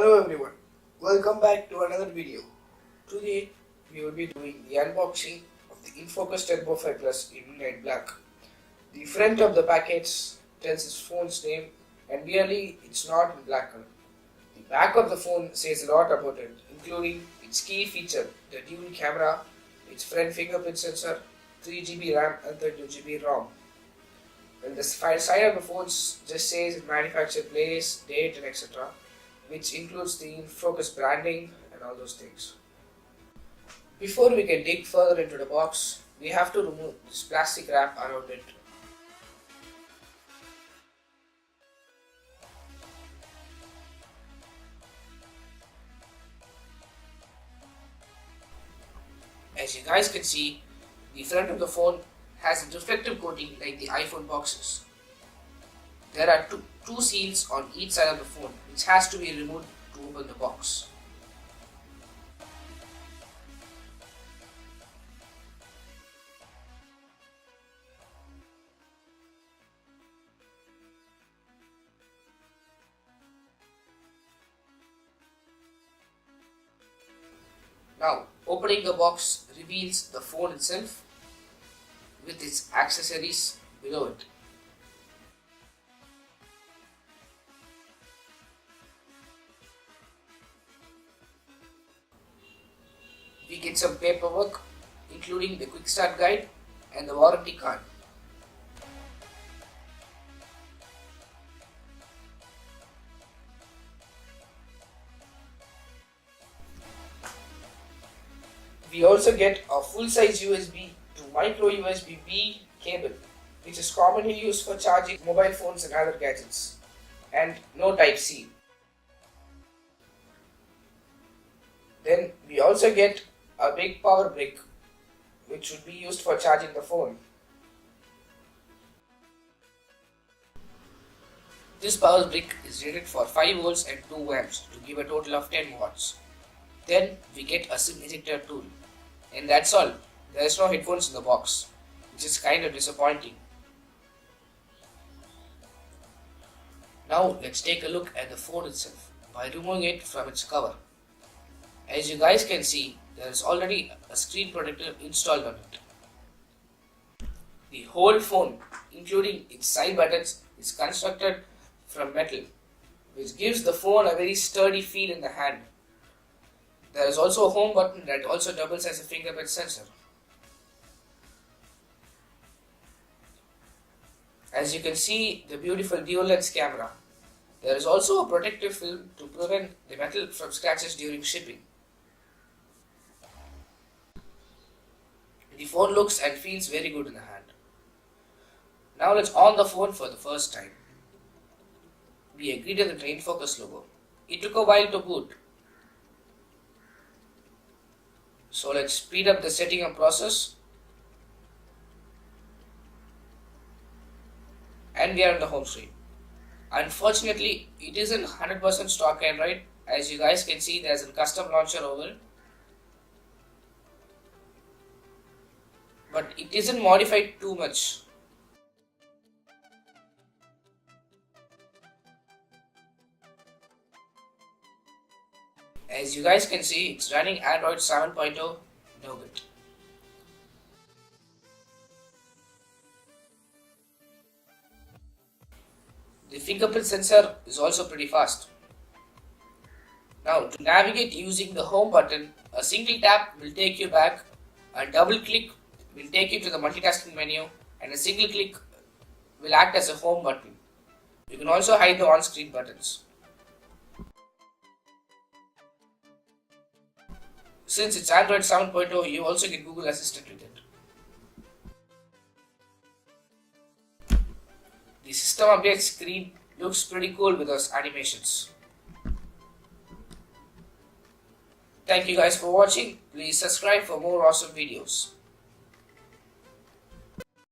Hello everyone, welcome back to another video. Today we will be doing the unboxing of the Infocus Turbo 5 Plus in midnight black. The front of the package tells its phone's name and really it's not in black color. The back of the phone says a lot about it, including its key feature, the dual camera, its front fingerprint sensor, 3GB RAM and 32GB ROM. And the side of the phone just says its manufacturer place, date and etc., which includes the Infocus branding and all those things. Before we can dig further into the box, we have to remove this plastic wrap around it. As you guys can see, the front of the phone has a reflective coating like the iPhone boxes. There are two seals on each side of the phone which has to be removed to open the box. Now, opening the box reveals the phone itself with its accessories below it. We get some paperwork including the quick start guide and the warranty card. We also get a full-size USB to micro USB-B cable, which is commonly used for charging mobile phones and other gadgets, and no Type-C. Then we also get a big power brick, which should be used for charging the phone. This power brick is rated for 5 volts and 2 amps to give a total of 10 watts. Then we get a SIM ejector tool. And that's all. There is no headphones in the box, which is kind of disappointing. Now let's take a look at the phone itself by removing it from its cover. As you guys can see, there is already a screen protector installed on it. The whole phone, including its side buttons, is constructed from metal, which gives the phone a very sturdy feel in the hand. There is also a home button that also doubles as a fingerprint sensor. As you can see, the beautiful dual lens camera. There is also a protective film to prevent the metal from scratches during shipping. The phone looks and feels very good in the hand. Now let's on the phone for the first time. We agreed on the Infocus logo. It took a while to boot. So let's speed up the setting up process. And we are on the home screen. Unfortunately, it isn't 100% stock Android. As you guys can see, there's a custom launcher over it. But it isn't modified too much. As you guys can see, it's running Android 7.0 Nougat. The fingerprint sensor is also pretty fast. Now, to navigate using the home button, a single tap will take you back, a double click will take you to the multitasking menu, and a single click will act as a home button. You can also hide the on-screen buttons. Since it's Android 7.0, you also get Google Assistant with it. The system update screen looks pretty cool with those animations. Thank you guys for watching. Please subscribe for more awesome videos.